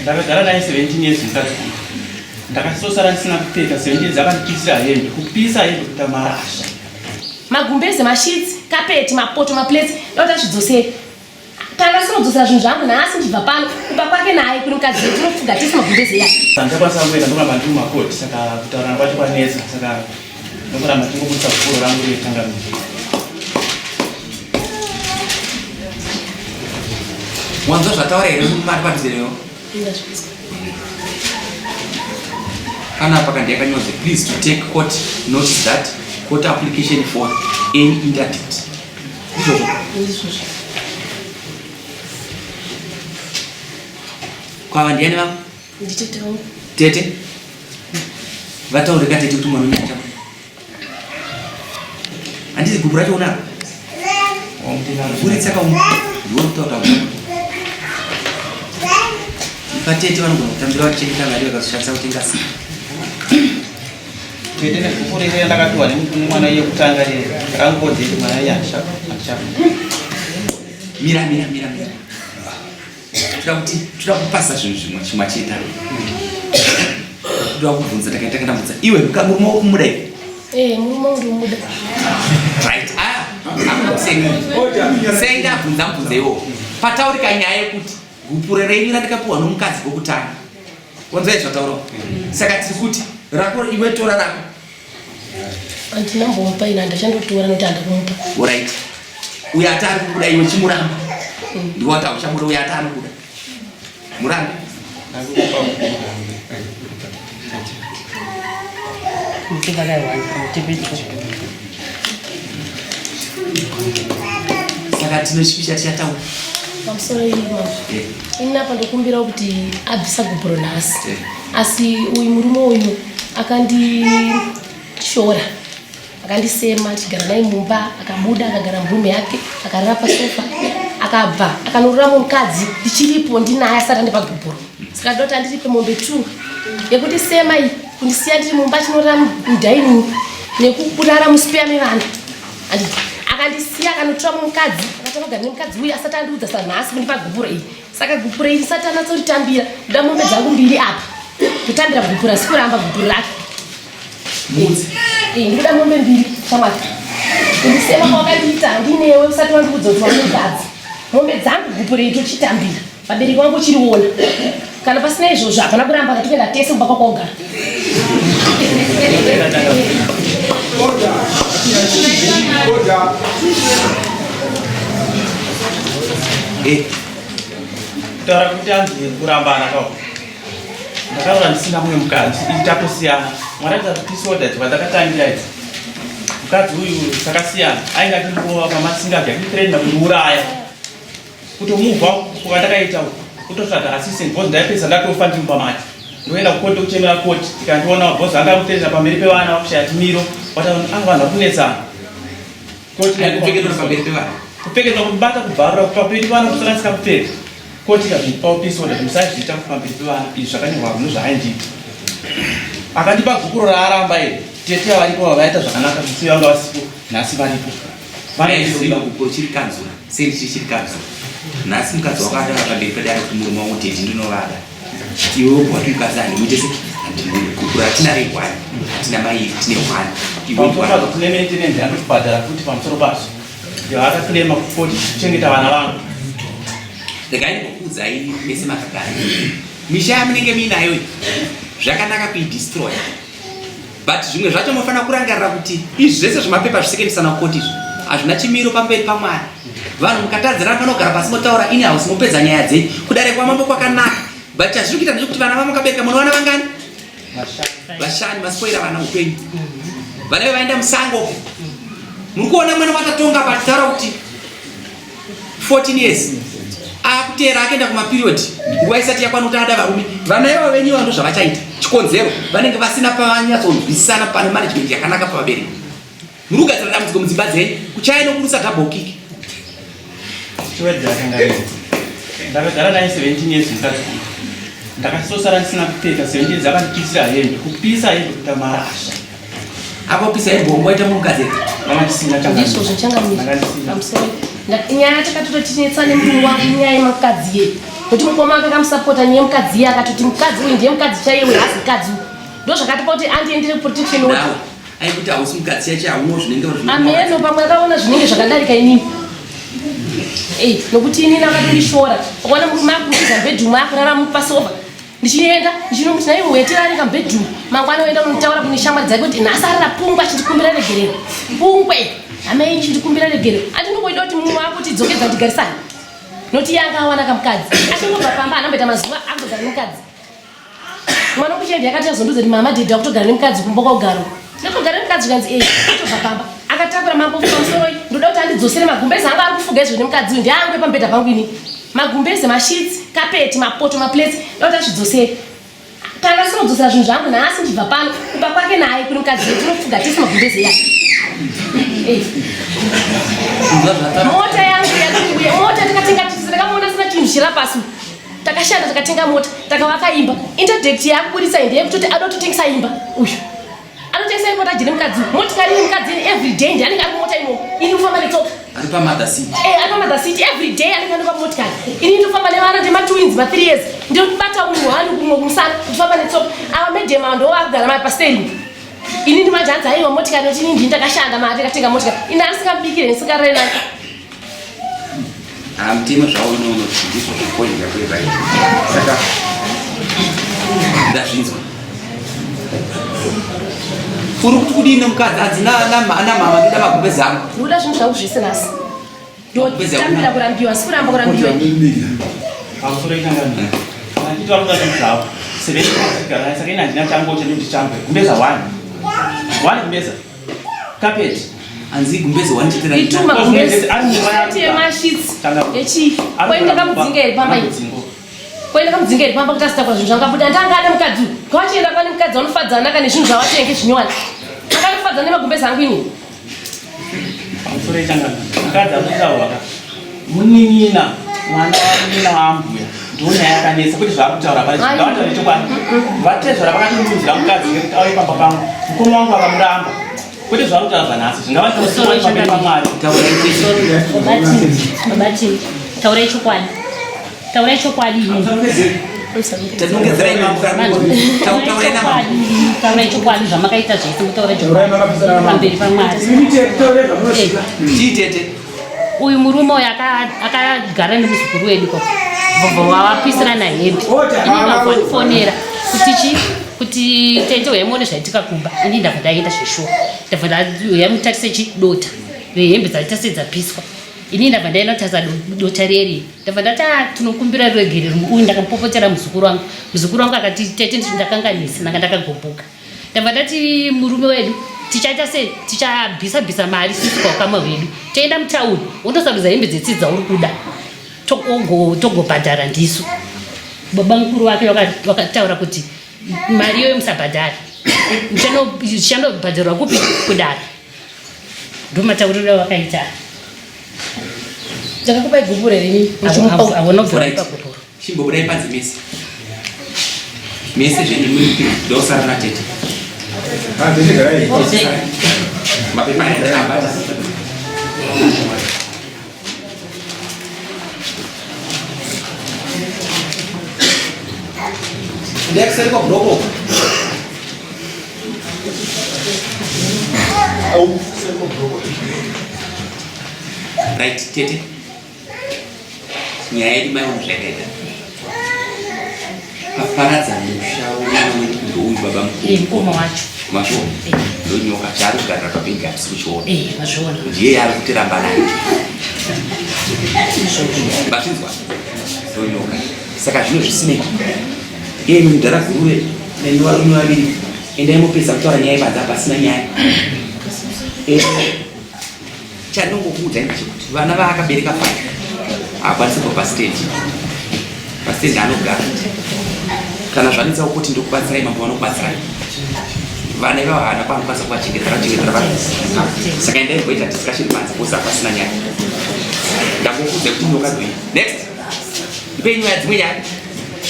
Ndakagara naye 17 years mukadzi. Ndakasosara ndisina kupfeka 17 years akandipisira hembe. Kupisa hembe kuita marasha. Magumbeze, mashitsi, kapeti, mapoto, maplates, ndoda zvidzoseri. Kana sinodzosera zvinhu zvangu nhasi ndibva pano kuba kwake naye kuri mukadzi wedu unofuga tisi magumbeze ya. Ndakwanisa kuenda ndokuramba ndiri mumakoti saka kutaurana kwacho kwanetsa saka ndokuramba ndingobudisa bhuro rangu retangamizi. Wanzo zvataura here mari padhuzereyo? Kana pakandi yakanyorwa please to take court notice that court application for any interdict. Izvozvo. Kwa ndiani vangu? Nditete wangu. Tete? Vataure katete kuti mwana unaita. Andizi gubu racho unaro? Uri tsaka ndiwotota. Patete vanogona kutambira vachengeta mari vakazoshandisa kutenga simba. Tete negubu rese ndakatiwa nemwana iye kutanga rakangodze kuti mwana iye achapa. Mira. Tuda kupasa zvinhu zvimwe chimwe chete. Tuda kubvunza takandambudza iwe murume wokumuda iwe. Murume uri muda. Right. Sei ndabvunza mbudzewo. Pataurika nyaya yekuti gupure renyu randikapiwa nomukadzi wokutanga. Wanzwa zvataura. Saka tiri kuti rako iwe tora rako. Andinambomupa ina ndachandotora noti handakumupa. Alright. Uyo atari kukuda iwe chimuramba. Ndiwata uchamuda uyo atari kukuda. Muranda. Saka tinosvisha tichataura. Pamusoro ino. Inapa ndokumbira kuti abvisa gubhuro nhasi. Asi uyu murume uyu akandishora. Akandisema achigara naye mumba, akabuda akagara murume yake, akarara pasofa, akabva, akanorora mukadzi ndichiripo ndinaye asati ande pagubhuro. Saka ndoti andiripe mombe 2 yekuti sema iyi kundisiya ndiri mumba chinorara mudining nekurara muspare mevana. Akandisiya akanotora mukadzi, akatogara nemukadzi uyu asati andiudza sanhasi muri pagubhuro iyi. Saka gubhuro iri sati anatsoritambira, ndoda mombe dzangu 2 apa. Kutambira gubhuro asi kuramba gubhuro rake. Ndikuda mombe 2 chamwati. Kundisema kwakadiita handinewe usati wandiudza kuti wanukadzi. Mombe dzangu gubhuro iri tochitambira. Vabereki vangu chiriona. Kana pasina izvozvo hapana kuramba katokenda tese mumba kwakogara. Taura kuti anzi kurambana kawo. Ndakaura ndisina mumwe mukadzi itatosiyana. Mwaratidza kuti disorder dzakatatangira idzi. Mukadzi uyu takasiyana. Ainga tiripo pamasingaga kutrenda kundiuraya. Kutomubva kwandakaita kutotsvaga assistant boss ndaipesa ndatofa ndiri mumamati. Ndoenda kukoto kuchemera koti tikandiona boss anga kuteerera pamberi pevana kushaya chimiro. Wataona vanhu vari kunetsana. Koti kupfekedzwa pamberi pevana. Kupfekedzwa kubata kubvarura pamberi pevana kusara ndisikapfeka. Koti kazvipa upisoda musazviita pamberi pevana izvi zvakanyorwa munhu zvaaindiita. Akandipa gukuro raaramba iri. Tete varipo vaita zvakanaka musi vanga vasipo nhasi varipo. Vanoziva gukuro chiri kanzura. Sei chiri kanzura. Nhasi mukadzi wakadara pamberi pedare kuti murume wangu Tete ndinovada. Iwe wati mukadzi andimuite seki gukuro hatina rehwani, hatina mai, tine hwani. Iwe ndwara tine maintenance andokubhadhara futi pamusoro pazo. Ndiyo akaklema kuti kuchengeta vana vangu. Ndakaikuudzai mese makagara. Misha yamunenge muinayo zvakanaka kuidestroy. But zvimwe zvacho munofanira kurangarira kuti izvi zvese zvemapepa zvisekendisana kukoti izvi hazvina chimiro pamberi paMwari. Vanhu mukatadzira vanogara pasi motaura in house mopedza nyaya dzenyu kudare kwamambo kwakanaka. But chazviri kuita ndechekuti vana vamukabereka munowana vangani? Vashanu maspoira vana upenyu. Vana vaenda musango. Muri kuona mwana watatonga pataura kuti 14 years. Akutera akaenda kumaperiod. Nguva isati yakwana kuti ada varume. Vana ivo venyu ndo zvavachaita. Chikonzero vanenge vasina pavanyatsonzwisana pane management yakanaka pavabereki. Muri kugadzira dambudziko mudzimba dzenyu kuchaya nokurusa double kick. Chiwedza kangari. Ndakagara naye 17 years mukadzi. Ndakasosara ndisina kupfeka 17 years akandipisira hembe. Kupisa hembe kuita marasha. Apo pisa hembe omboita mukadzi. Mama ndisina changamira. Ndizvo zvichangamira. I'm sorry. Nyaya takatotinetsa nemurungu wangu nyaya yemakadzi yedu. kuti mukoma wake akamusapota nyaya mukadzi iye akatoti mukadzi uyu ndiye mukadzi chaiwe hasi mukadzi ndo zvakatipa kuti andiendere protection order aikuti hausi mukadzi yacho hauno zvinenge ameno pamwe akaona zvinenge zvakadarika inini nokuti inini akatondishora ukaona murume akuisa bedroom akurarama pasova ndichienda ndichinomuti nai muheterani kambedroom mangwana oenda unonitaura kune shamwari dzake kuti nhasi arira pungwe achindikumbira regerero pungwe amai chindikumbira regerero andinokoida kuti mumwe akuti dzokedza ndigarisani noti yanga awana kamukadzi achingobva pamba anomboita mazuva akutogara nemukadzi mwana kuchendi yakati yazonduza kuti mama dhedha kutogara nemukadzi kumba kwaugaro nekugara nemukadzi ukanzi atobva pamba akatakura mambo pamusoro ndoda kuti andidzosere magumbezi anga ari kufuga izvo nemukadzi uyu ndiangwe pambedha pangu ini magumbezi mashitsi kapeti mapoto mapleti ndoda kuti azvidzosere kana sinodzosera zvinhu zvangu nhasi ndibva pano kuba kwake naye kune mukadzi wedu tinofuga tisi magumbezi yake mota yangu yakuuya mota takamuona sina chinhu chira pasi takashanda takatenga mota takavaka imba interdect yakubudisa inde yekutoti ada kutotengesa imba uyu anotengesa imba tajine mukadzi motikari mukadzi every day ndi anenge ari mota imo ini kufamba netsoka ari pamother seat ari pamother seat every day anenge andi pamotikari ini ndofamba nevana ndema-twins ma3 years ndobata unhu hani kumwe kumusana ndifamba netsoka ava medhema ndo akugara mai pastering ini ndimajanza aiwa motikari noti ini ndini takashanda mari takatenga motikari ini asikambikire ndisikarena mutemo zvaunoona kuti ndizvo zvipoinga kwevait saka ndazvinzwa uri kuti kudii nemukadzi hadzina mama ndoda magumbezi angu ndoda zvinhu zvangu zvese nhasi ndotambira kurambiwa sikuramba kurambiwa pamusoro itangani anditi vakuda zvinhu zvavo seveigara saka ina handina chango chandoti chambe gumbeza 1 gumbeza kapeti anzi gumbezi 1 chitira ituma gumbezi ati emashitsi echi kwenda kamudzinga iri pamba idzi kwenda kamudzinga iri pamba kuti asitakura zvinhu zvangabuda ndanga ane mukadzi kawachienda pane mukadzi anofadzana kana zvinhu zvawatenge zvinyowani akandofadzana nemagumbezi angu ini pamusoro itangani mukadzi akutauraka munin'ina mwana wamunina waambuya ndonyaya yakanesa kuti zvaakutaura paizvingavataura chokwadi vatezvara vakatondiudzira mukadzi ngekuti auye pamba pangu mukoma wangu akamuramba kuti zvaakutaura nhasi zvingavatoapamberi pamwari taurai chokwadi taurai chokwadi taurai chokwadi zvamakaita zvese mutaura chokwadi pamberi pamwari tiitete uyu murume uyu akagara nemuzukuru wedu ko vawapisirana hembe ini ndavanifonera kuti tete uyaimuone zvaitika kumba ini ndabva ndaenda zveshuwa ndabva ndayamutarise chidota hembe dzaita sedzapiswa ini ndabva ndaenda kutarisa dota reri ndabva ndati tinokumbira ruregerero uyu ndakamupopotera muzukuru wangu akati tete ndakanganisi nanga ndakagobhuka ndabva ndati murume wedu tichabhisa mari sisi kwaukama hwedu toenda mutauni wondosarudza hembe dzetsi dzauri kuda togobhadhara ndisu baba mukuru wake wakataura kuti mari iyoyo musabhadhara zichandobhadharwa kupi kudara ndo matauriro wakaita ndakakupai gubhure rini awonobvurapagubhuro chimboburai panze mese zvenimuripi ndosara natete mapepa aendaabata ndakusari kwabhuroko right tete nyaya yedu maiona zvakaita paparadza musha ndouyu baba mukoma wacho mashoni ndonyoka chaari kugarira pabengi hatisi kuchiona mazviona ndiye yaari kutiramba nayo mazvinzwa ndonyoka saka zvino zvisinei iye mudhara guruve nenivarume vaviri endaimopedza kutaura nyaya ipadza pasina nyaya chandongokuudza ndechekuti vana vaakabereka 5 haakwanisi kubva pasitendi anogara kana zvanetsawo kuti ndikubatsirai mambo vanokubatsirai vana ivavo haana kwaanokwanisa kuvachengetera vanhu saka endaimboita discussion panze kusi hapasina nyaya ndangokuudza kuti ndoka doi next ndipei nyaya dzimwe nyaya